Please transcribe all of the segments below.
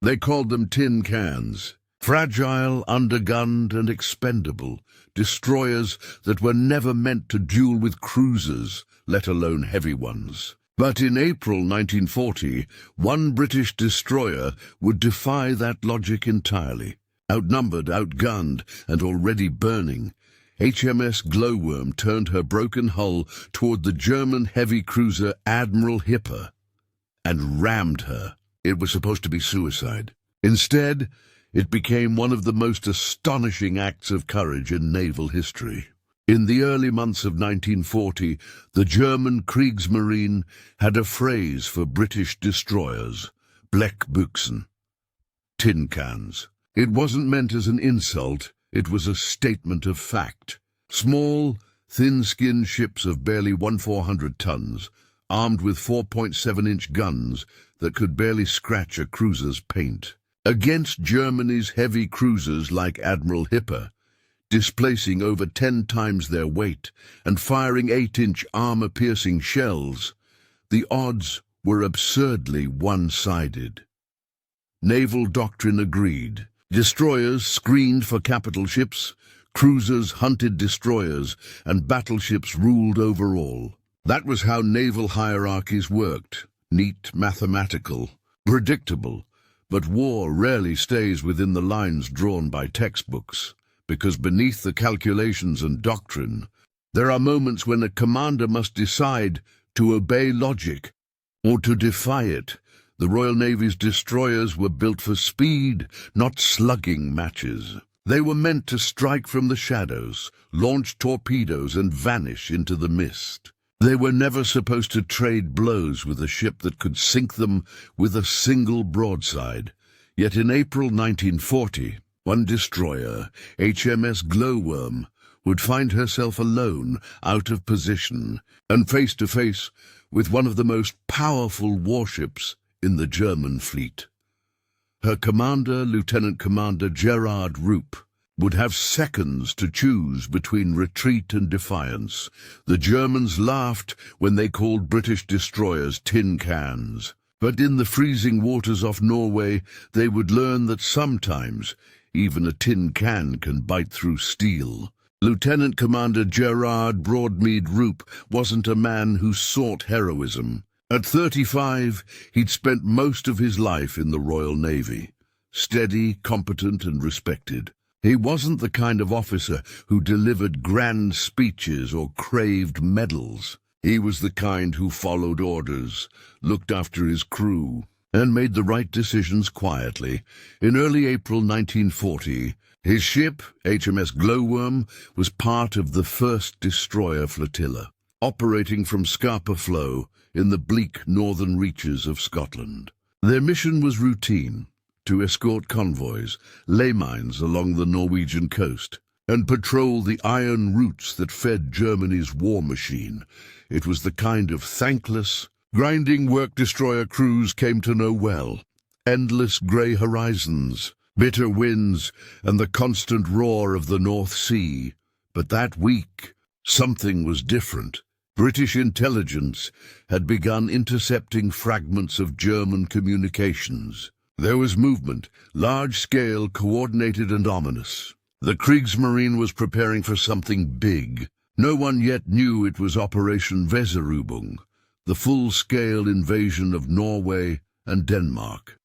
They called them tin cans. Fragile, undergunned, and expendable. Destroyers that were never meant to duel with cruisers, let alone heavy ones. But in April 1940, one British destroyer would defy that logic entirely. Outnumbered, outgunned, and already burning, HMS Glowworm turned her broken hull toward the German heavy cruiser Admiral Hipper and rammed her. It was supposed to be suicide. Instead, it became one of the most astonishing acts of courage in naval history. In the early months of 1940, the German Kriegsmarine had a phrase for British destroyers: Blechbüchsen, tin cans. It wasn't meant as an insult, it was a statement of fact. Small, thin-skinned ships of barely 1/400 tons, armed with 4.7-inch guns that could barely scratch a cruiser's paint. Against Germany's heavy cruisers like Admiral Hipper, displacing over 10 times their weight and firing 8-inch armor-piercing shells, the odds were absurdly one-sided. Naval doctrine agreed. Destroyers screened for capital ships, cruisers hunted destroyers, and battleships ruled over all. That was how naval hierarchies worked: neat, mathematical, predictable. But war rarely stays within the lines drawn by textbooks, because beneath the calculations and doctrine, there are moments when a commander must decide to obey logic or to defy it. The Royal Navy's destroyers were built for speed, not slugging matches. They were meant to strike from the shadows, launch torpedoes, and vanish into the mist. They were never supposed to trade blows with a ship that could sink them with a single broadside. Yet in April 1940, one destroyer, HMS Glowworm, would find herself alone, out of position, and face to face with one of the most powerful warships in the German fleet. Her commander, Lieutenant Commander Gerard Rupp, would have seconds to choose between retreat and defiance. The Germans laughed when they called British destroyers tin cans. But in the freezing waters off Norway, they would learn that sometimes even a tin can bite through steel. Lieutenant Commander Gerard Broadmead Rupp wasn't a man who sought heroism. At 35, he'd spent most of his life in the Royal Navy, steady, competent, and respected. He wasn't the kind of officer who delivered grand speeches or craved medals. He was the kind who followed orders, looked after his crew, and made the right decisions quietly. In early April 1940, his ship, HMS Glowworm, was part of the 1st Destroyer Flotilla, operating from Scapa Flow in the bleak northern reaches of Scotland. Their mission was routine: to escort convoys, lay mines along the Norwegian coast, and patrol the iron routes that fed Germany's war machine. It was the kind of thankless, grinding work destroyer crews came to know well. Endless grey horizons, bitter winds, and the constant roar of the North Sea. But that week, something was different. British intelligence had begun intercepting fragments of German communications. There was movement, large-scale, coordinated and ominous. The Kriegsmarine was preparing for something big. No one yet knew it was Operation Weserübung, the full-scale invasion of Norway and Denmark.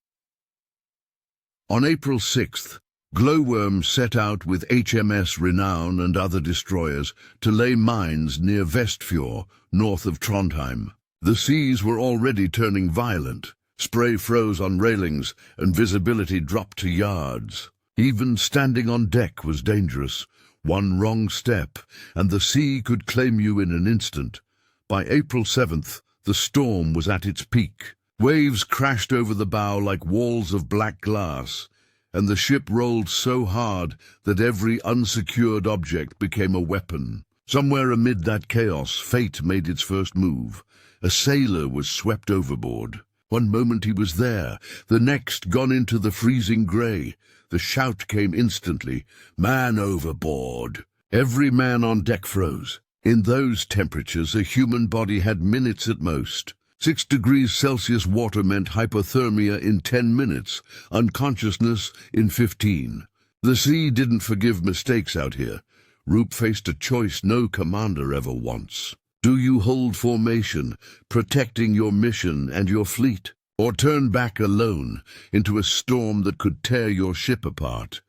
On April 6th, Glowworm set out with HMS Renown and other destroyers to lay mines near Vestfjord, north of Trondheim. The seas were already turning violent. Spray froze on railings, and visibility dropped to yards. Even standing on deck was dangerous. One wrong step, and the sea could claim you in an instant. By April 7th, the storm was at its peak. Waves crashed over the bow like walls of black glass, and the ship rolled so hard that every unsecured object became a weapon. Somewhere amid that chaos, fate made its first move. A sailor was swept overboard. One moment he was there, the next gone into the freezing grey. The shout came instantly, "Man overboard!" Every man on deck froze. In those temperatures, a human body had minutes at most. 6 degrees Celsius water meant hypothermia in 10 minutes, unconsciousness in 15. The sea didn't forgive mistakes out here. Roop faced a choice no commander ever wants. Do you hold formation, protecting your mission and your fleet? Or turn back alone into a storm that could tear your ship apart,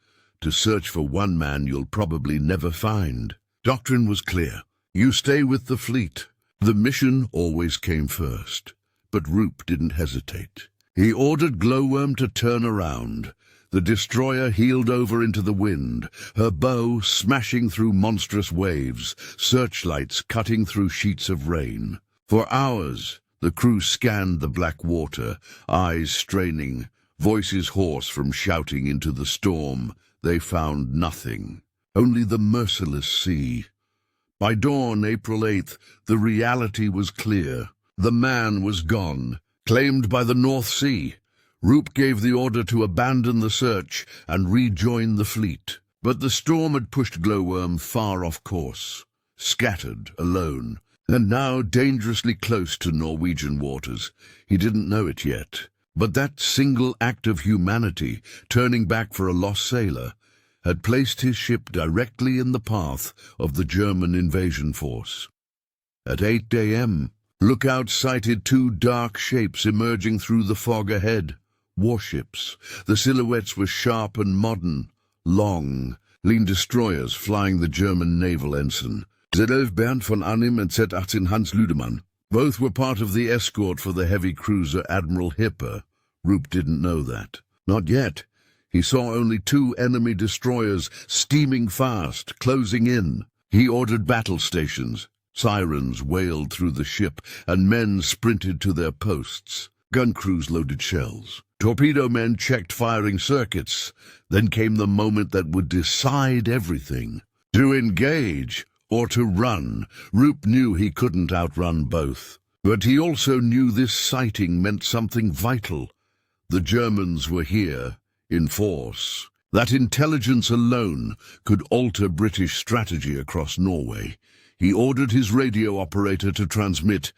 to search for one man you'll probably never find? Doctrine was clear. You stay with the fleet. The mission always came first. But Roop didn't hesitate. He ordered Glowworm to turn around. The destroyer heeled over into the wind, her bow smashing through monstrous waves, searchlights cutting through sheets of rain. For hours, the crew scanned the black water, eyes straining, voices hoarse from shouting into the storm. They found nothing, only the merciless sea. By dawn, April 8th, the reality was clear. The man was gone, claimed by the North Sea. Roop gave the order to abandon the search and rejoin the fleet. But the storm had pushed Glowworm far off course, scattered, alone, and now dangerously close to Norwegian waters. He didn't know it yet, but that single act of humanity, turning back for a lost sailor, had placed his ship directly in the path of the German invasion force. At 8 a.m., lookouts sighted 2 dark shapes emerging through the fog ahead. Warships. The silhouettes were sharp and modern, long, lean destroyers flying the German naval ensign. Z11 Bernd von Arnim and Z18 Hans Lüdemann. Both were part of the escort for the heavy cruiser Admiral Hipper. Roop didn't know that. Not yet. He saw only 2 enemy destroyers steaming fast, closing in. He ordered battle stations. Sirens wailed through the ship, and men sprinted to their posts. Gun crews loaded shells. Torpedo men checked firing circuits. Then came the moment that would decide everything. To engage or to run. Roop knew he couldn't outrun both. But he also knew this sighting meant something vital. The Germans were here, in force. That intelligence alone could alter British strategy across Norway. He ordered his radio operator to transmit,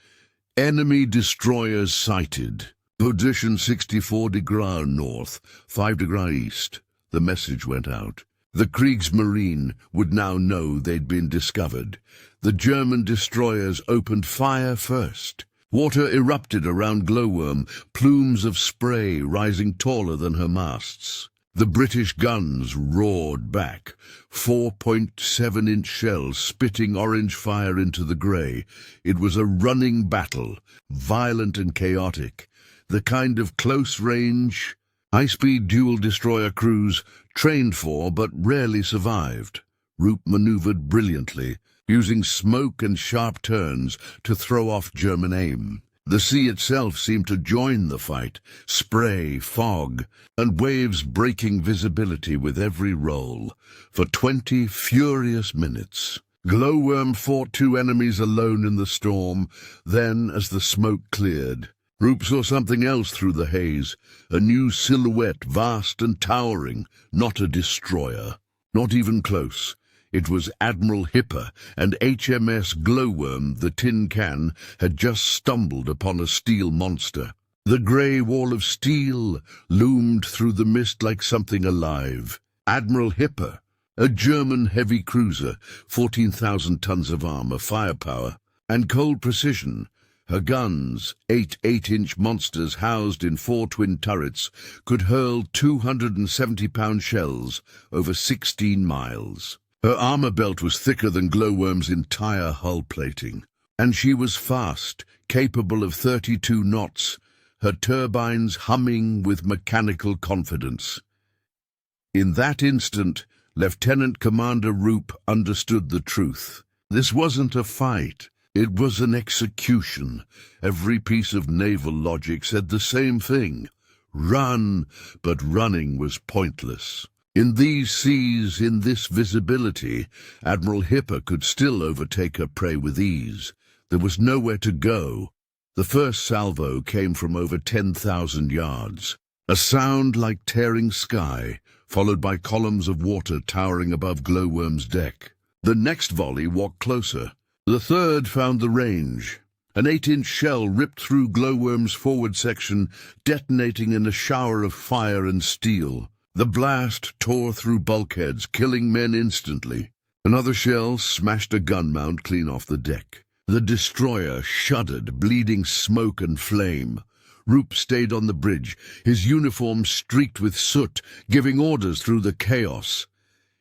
"Enemy destroyers sighted. Position 64 degrees north, 5 degrees east." The message went out. The Kriegsmarine would now know they'd been discovered. The German destroyers opened fire first. Water erupted around Glowworm, plumes of spray rising taller than her masts. The British guns roared back, 4.7-inch shells spitting orange fire into the grey. It was a running battle, violent and chaotic, the kind of close-range, high-speed dual-destroyer crews trained for but rarely survived. Roop manoeuvred brilliantly, using smoke and sharp turns to throw off German aim. The sea itself seemed to join the fight, spray, fog, and waves breaking visibility with every roll. For 20 furious minutes, Glowworm fought 2 enemies alone in the storm. Then, as the smoke cleared, Roop saw something else through the haze, a new silhouette, vast and towering, not a destroyer, not even close. It was Admiral Hipper, and HMS Glowworm, the tin can, had just stumbled upon a steel monster. The grey wall of steel loomed through the mist like something alive. Admiral Hipper, a German heavy cruiser, 14,000 tons of armor, firepower, and cold precision. Her guns, 8 8-inch monsters housed in 4 twin turrets, could hurl 270-pound shells over 16 miles. Her armor belt was thicker than Glowworm's entire hull plating, and she was fast, capable of 32 knots, her turbines humming with mechanical confidence. In that instant, Lieutenant Commander Roop understood the truth. This wasn't a fight. It was an execution. Every piece of naval logic said the same thing. Run, but running was pointless. In these seas, in this visibility, Admiral Hipper could still overtake her prey with ease. There was nowhere to go. The first salvo came from over 10,000 yards. A sound like tearing sky, followed by columns of water towering above Glowworm's deck. The next volley walked closer. The third found the range. An 8-inch shell ripped through Glowworm's forward section, detonating in a shower of fire and steel. The blast tore through bulkheads, killing men instantly. Another shell smashed a gun mount clean off the deck. The destroyer shuddered, bleeding smoke and flame. Roop stayed on the bridge, his uniform streaked with soot, giving orders through the chaos.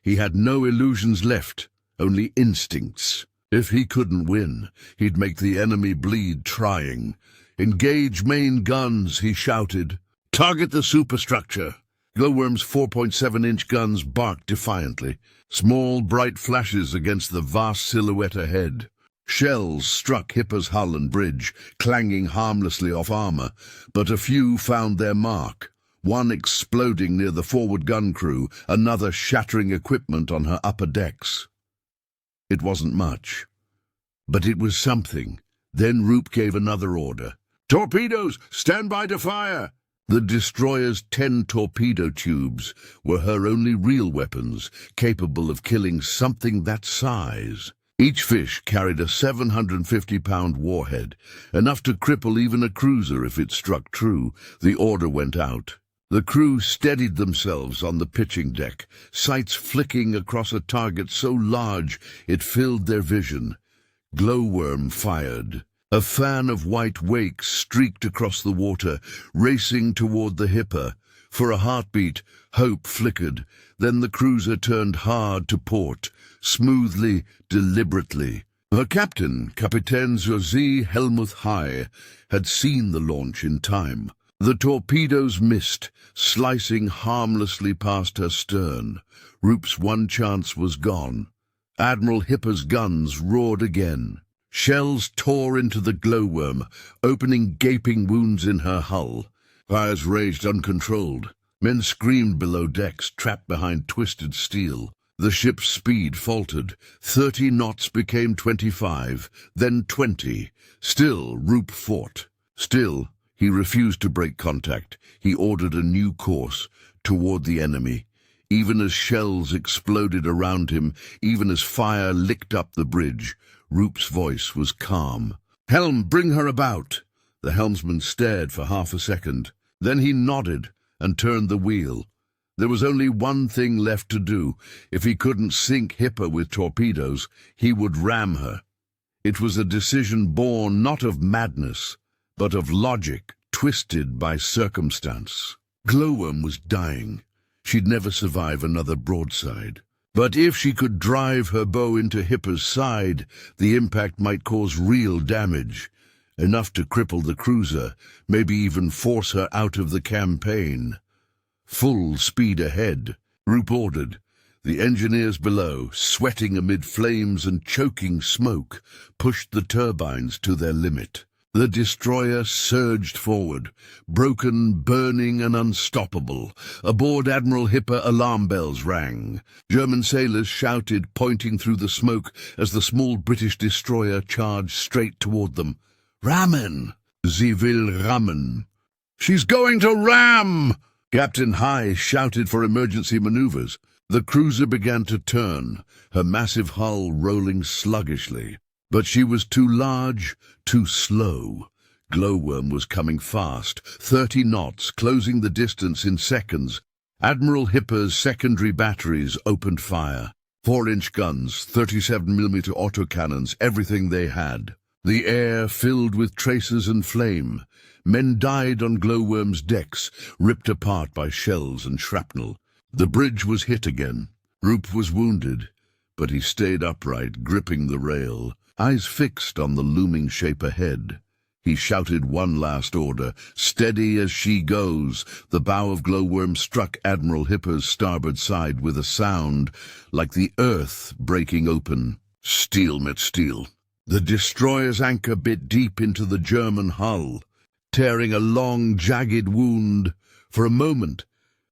He had no illusions left, only instincts. If he couldn't win, he'd make the enemy bleed trying. "Engage main guns," he shouted. "Target the superstructure." Glowworm's 4.7-inch guns barked defiantly, small bright flashes against the vast silhouette ahead. Shells struck Hipper's hull and bridge, clanging harmlessly off armor, but a few found their mark, one exploding near the forward gun crew, another shattering equipment on her upper decks. It wasn't much, but it was something. Then Roop gave another order. "Torpedoes, stand by to fire!" The destroyer's 10 torpedo tubes were her only real weapons, capable of killing something that size. Each fish carried a 750-pound warhead, enough to cripple even a cruiser if it struck true. The order went out. The crew steadied themselves on the pitching deck, sights flicking across a target so large it filled their vision. Glowworm fired. A fan of white wake streaked across the water, racing toward the Hipper. For a heartbeat, hope flickered. Then the cruiser turned hard to port, smoothly, deliberately. Her captain, Kapitän José Helmuth High, had seen the launch in time. The torpedoes missed, slicing harmlessly past her stern. Roop's one chance was gone. Admiral Hipper's guns roared again. Shells tore into the Glowworm, opening gaping wounds in her hull. Fires raged uncontrolled. Men screamed below decks, trapped behind twisted steel. The ship's speed faltered. 30 knots became 25, then 20. Still, Roop fought. Still, he refused to break contact. He ordered a new course, toward the enemy. Even as shells exploded around him, even as fire licked up the bridge, Roop's voice was calm. "Helm, bring her about!" The helmsman stared for half a second. Then he nodded and turned the wheel. There was only one thing left to do. If he couldn't sink Hipper with torpedoes, he would ram her. It was a decision born not of madness, but of logic, twisted by circumstance. Glowworm was dying. She'd never survive another broadside. But if she could drive her bow into Hipper's side, the impact might cause real damage, enough to cripple the cruiser, maybe even force her out of the campaign. Full speed ahead, Roop ordered. The engineers below, sweating amid flames and choking smoke, pushed the turbines to their limit. The destroyer surged forward, broken, burning, and unstoppable. Aboard Admiral Hipper, alarm bells rang. German sailors shouted, pointing through the smoke as the small British destroyer charged straight toward them. "Rammen! Sie will rammen!" "She's going to ram!" Captain High shouted for emergency maneuvers. The cruiser began to turn, her massive hull rolling sluggishly. But she was too large, too slow. Glowworm was coming fast, 30 knots, closing the distance in seconds. Admiral Hipper's secondary batteries opened fire. 4-inch guns, 37mm autocannons, everything they had. The air filled with tracers and flame. Men died on Glowworm's decks, ripped apart by shells and shrapnel. The bridge was hit again. Roop was wounded, but he stayed upright, gripping the rail, eyes fixed on the looming shape ahead. He shouted one last order, "Steady as she goes." The bow of Glowworm struck Admiral Hipper's starboard side with a sound like the earth breaking open. Steel met steel. The destroyer's anchor bit deep into the German hull, tearing a long, jagged wound. For a moment,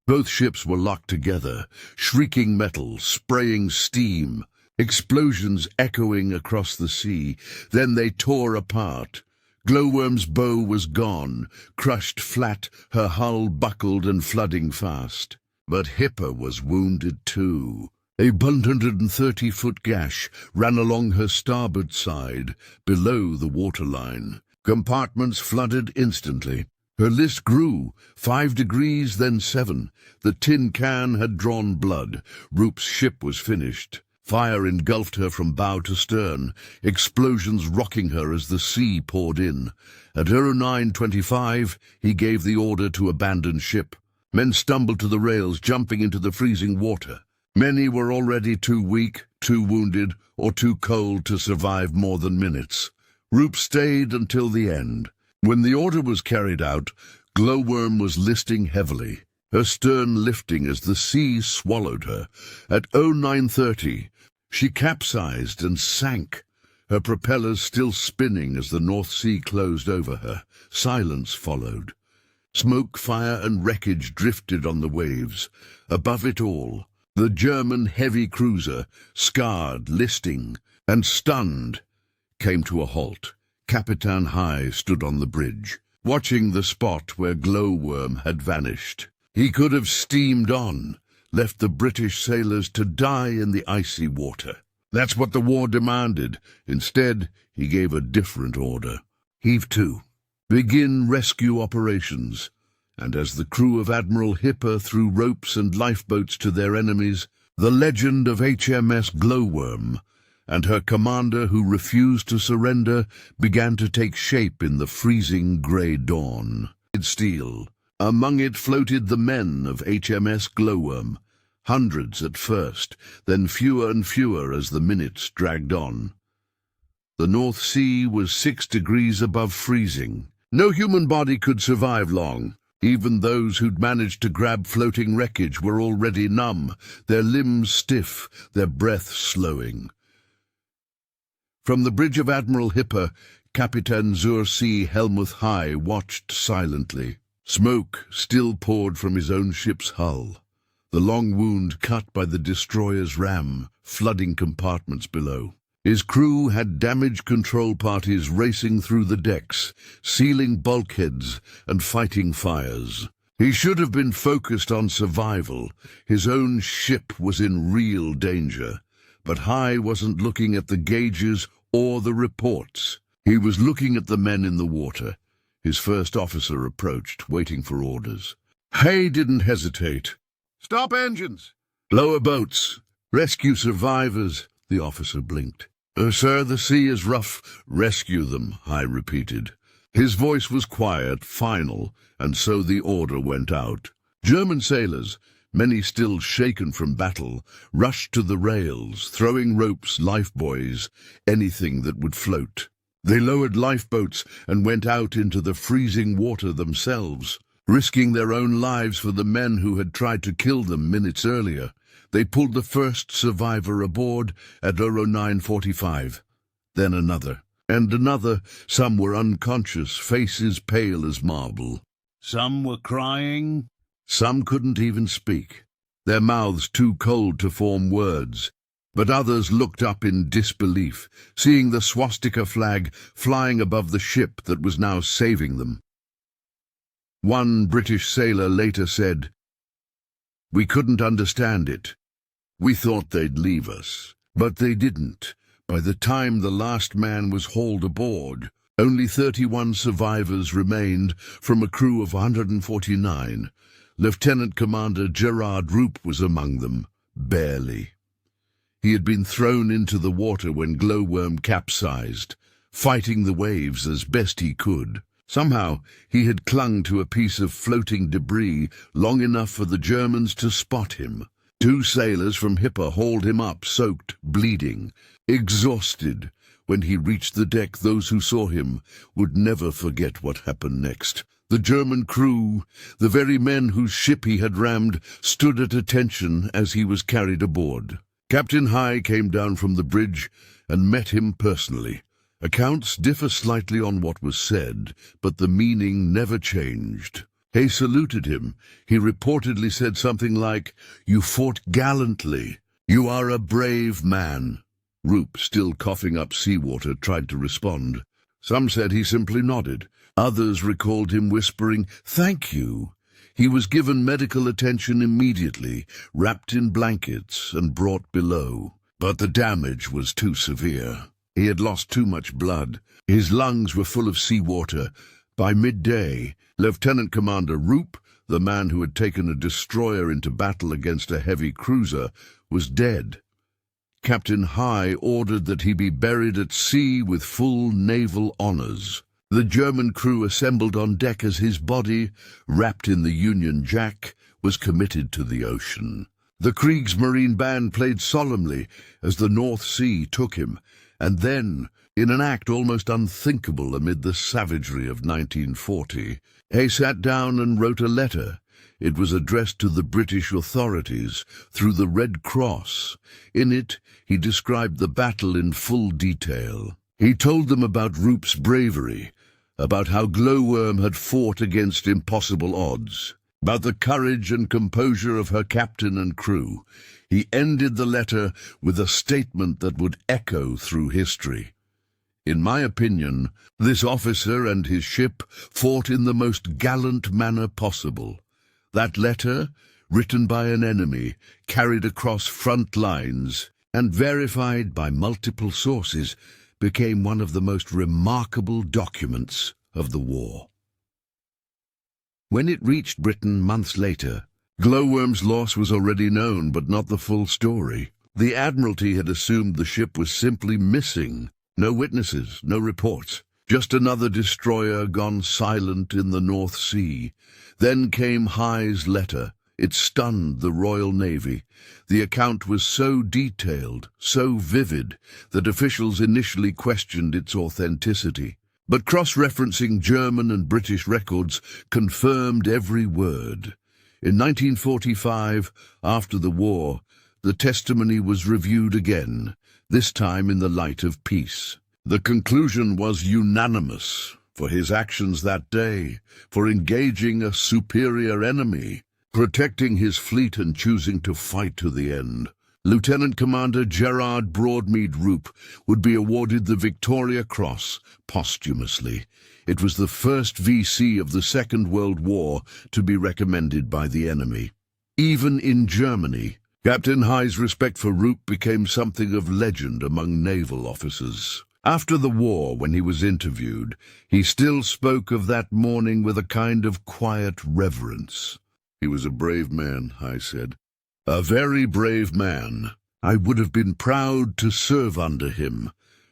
both ships were locked together, shrieking metal, spraying steam, explosions echoing across the sea. Then they tore apart. Glowworm's bow was gone, crushed flat, her hull buckled and flooding fast. But Hipper was wounded too. A 130-foot gash ran along her starboard side, below the waterline. Compartments flooded instantly. Her list grew, 5 degrees, then 7. The tin can had drawn blood. Roop's ship was finished. Fire engulfed her from bow to stern, explosions rocking her as the sea poured in. At 09:25, he gave the order to abandon ship. Men stumbled to the rails, jumping into the freezing water. Many were already too weak, too wounded, or too cold to survive more than minutes. Roop stayed until the end. When the order was carried out, Glowworm was listing heavily, her stern lifting as the sea swallowed her. At 09:30, she capsized and sank, her propellers still spinning as the North Sea closed over her. Silence followed. Smoke, fire, and wreckage drifted on the waves. Above it all, the German heavy cruiser, scarred, listing, and stunned, came to a halt. Captain High stood on the bridge, watching the spot where Glowworm had vanished. He could have steamed on, left the British sailors to die in the icy water. That's what the war demanded. Instead, he gave a different order. Heave to. Begin rescue operations. And as the crew of Admiral Hipper threw ropes and lifeboats to their enemies, the legend of HMS Glowworm and her commander who refused to surrender began to take shape in the freezing grey dawn. Steel. Among it floated the men of HMS Glowworm, hundreds at first, then fewer and fewer as the minutes dragged on. The North Sea was 6 degrees above freezing. No human body could survive long. Even those who'd managed to grab floating wreckage were already numb, their limbs stiff, their breath slowing. From the bridge of Admiral Hipper, Captain Zur See Helmuth High watched silently. Smoke still poured from his own ship's hull, the long wound cut by the destroyer's ram, flooding compartments below. His crew had damage control parties racing through the decks, sealing bulkheads and fighting fires. He should have been focused on survival. His own ship was in real danger. But High wasn't looking at the gauges or the reports. He was looking at the men in the water. His first officer approached, waiting for orders. Hay didn't hesitate. "Stop engines! Lower boats! Rescue survivors!" The officer blinked. Sir, the sea is rough. Rescue them," High repeated. His voice was quiet, final, and so the order went out. German sailors, many still shaken from battle, rushed to the rails, throwing ropes, lifebuoys, anything that would float. They lowered lifeboats and went out into the freezing water themselves, risking their own lives for the men who had tried to kill them minutes earlier. They pulled the first survivor aboard at 09:45, then another, and another. Some were unconscious, faces pale as marble. Some were crying. Some couldn't even speak, their mouths too cold to form words. But others looked up in disbelief, seeing the swastika flag flying above the ship that was now saving them. One British sailor later said, "We couldn't understand it. We thought they'd leave us, but they didn't. By the time the last man was hauled aboard, only 31 survivors remained from a crew of 149. Lieutenant Commander Gerard Roop was among them, barely. He had been thrown into the water when Glowworm capsized, fighting the waves as best he could. Somehow he had clung to a piece of floating debris long enough for the Germans to spot him. 2 sailors from Hipper hauled him up, soaked, bleeding, exhausted. When he reached the deck, those who saw him would never forget what happened next. The German crew, the very men whose ship he had rammed, stood at attention as he was carried aboard. Captain High came down from the bridge and met him personally. Accounts differ slightly on what was said, but the meaning never changed. Hay saluted him. He reportedly said something like, "You fought gallantly. You are a brave man." Roop, still coughing up seawater, tried to respond. Some said he simply nodded. Others recalled him whispering, "Thank you." He was given medical attention immediately, wrapped in blankets and brought below. But the damage was too severe. He had lost too much blood. His lungs were full of seawater. By midday, Lieutenant Commander Roop, the man who had taken a destroyer into battle against a heavy cruiser, was dead. Captain High ordered that he be buried at sea with full naval honors. The German crew assembled on deck as his body, wrapped in the Union Jack, was committed to the ocean. The Kriegsmarine band played solemnly as the North Sea took him, and then, in an act almost unthinkable amid the savagery of 1940, Hay sat down and wrote a letter. It was addressed to the British authorities through the Red Cross. In it, he described the battle in full detail. He told them about Roop's bravery, about how Glowworm had fought against impossible odds, about the courage and composure of her captain and crew. He ended the letter with a statement that would echo through history. In my opinion, this officer and his ship fought in the most gallant manner possible. That letter, written by an enemy, carried across front lines, and verified by multiple sources, became one of the most remarkable documents of the war. When it reached Britain months later, Glowworm's loss was already known, but not the full story. The Admiralty had assumed the ship was simply missing. No witnesses, no reports. Just another destroyer gone silent in the North Sea. Then came High's letter. It stunned the Royal Navy. The account was so detailed, so vivid, that officials initially questioned its authenticity. But cross-referencing German and British records confirmed every word. In 1945, after the war, the testimony was reviewed again, this time in the light of peace. The conclusion was unanimous. For his actions that day, for engaging a superior enemy, protecting his fleet and choosing to fight to the end, Lieutenant Commander Gerard Broadmead Roop would be awarded the Victoria Cross posthumously. It was the first VC of the Second World War to be recommended by the enemy. Even in Germany, Captain High's respect for Roop became something of legend among naval officers. After the war, when he was interviewed, he still spoke of that morning with a kind of quiet reverence. "He was a brave man," High said. "A very brave man. I would have been proud to serve under him."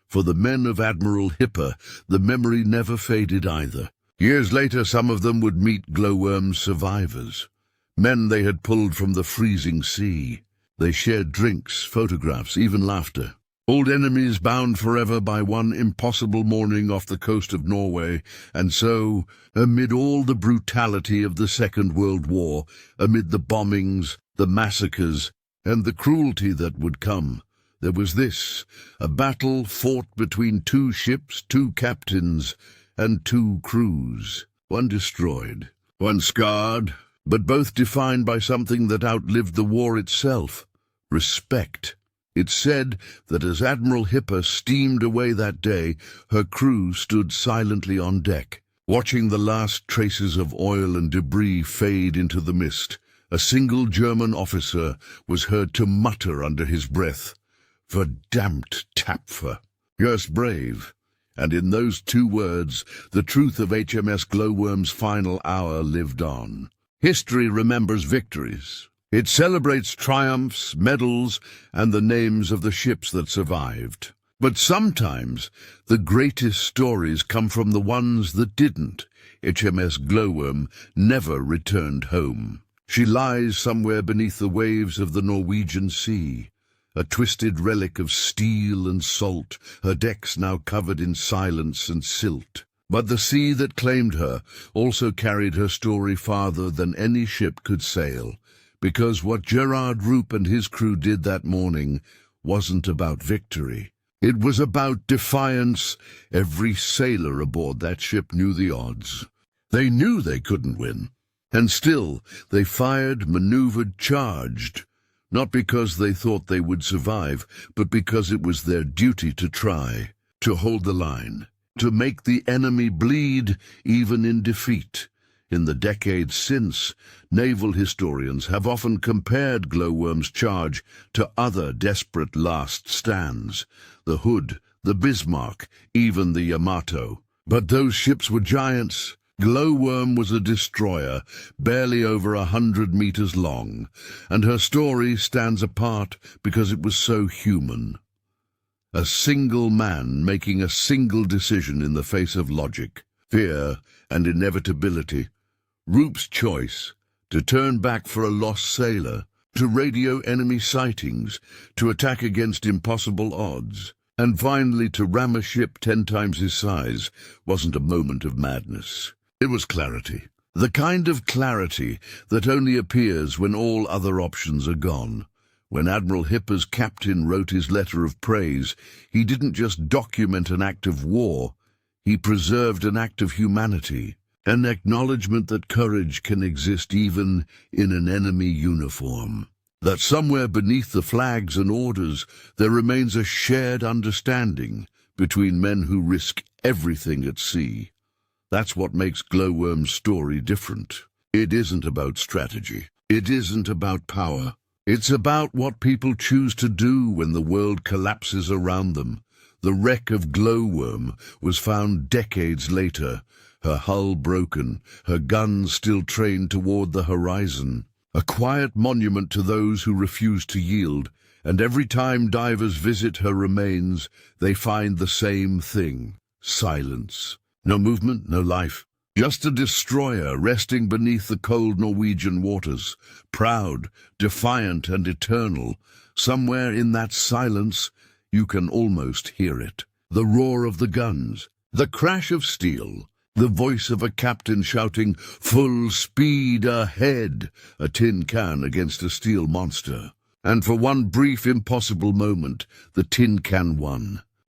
For the men of Admiral Hipper, the memory never faded either. Years later, some of them would meet Glowworm's survivors, men they had pulled from the freezing sea. They shared drinks, photographs, even laughter. Old enemies bound forever by one impossible morning off the coast of Norway, and so, amid all the brutality of the Second World War, amid the bombings, the massacres, and the cruelty that would come, there was this, a battle fought between two ships, two captains, and two crews. One destroyed, one scarred, but both defined by something that outlived the war itself: respect. It's said that as Admiral Hipper steamed away that day, her crew stood silently on deck, watching the last traces of oil and debris fade into the mist. A single German officer was heard to mutter under his breath, "Verdammt tapfer." Yes, brave. And in those two words, the truth of HMS Glowworm's final hour lived on. History remembers victories. It celebrates triumphs, medals, and the names of the ships that survived. But sometimes the greatest stories come from the ones that didn't. HMS Glowworm never returned home. She lies somewhere beneath the waves of the Norwegian Sea, a twisted relic of steel and salt, her decks now covered in silence and silt. But the sea that claimed her also carried her story farther than any ship could sail. Because what Gerard Roop and his crew did that morning wasn't about victory. It was about defiance. Every sailor aboard that ship knew the odds. They knew they couldn't win. And still, they fired, maneuvered, charged. Not because they thought they would survive, but because it was their duty to try, to hold the line, to make the enemy bleed even in defeat. In the decades since, naval historians have often compared Glowworm's charge to other desperate last stands, the Hood, the Bismarck, even the Yamato. But those ships were giants. Glowworm was a destroyer, barely over 100 meters long, and her story stands apart because it was so human. A single man making a single decision in the face of logic, fear, and inevitability. Roop's choice, to turn back for a lost sailor, to radio enemy sightings, to attack against impossible odds, and finally to ram a ship 10 times his size, wasn't a moment of madness. It was clarity. The kind of clarity that only appears when all other options are gone. When Admiral Hipper's captain wrote his letter of praise, he didn't just document an act of war, he preserved an act of humanity. An acknowledgement that courage can exist even in an enemy uniform. That somewhere beneath the flags and orders there remains a shared understanding between men who risk everything at sea. That's what makes Glowworm's story different. It isn't about strategy. It isn't about power. It's about what people choose to do when the world collapses around them. The wreck of Glowworm was found decades later, her hull broken, her guns still trained toward the horizon. A quiet monument to those who refuse to yield, and every time divers visit her remains, they find the same thing: silence. No movement, no life. Just a destroyer resting beneath the cold Norwegian waters, proud, defiant, and eternal. Somewhere in that silence, you can almost hear it. The roar of the guns, the crash of steel, the voice of a captain shouting, "Full speed ahead!" a tin can against a steel monster. And for one brief, impossible moment, the tin can won.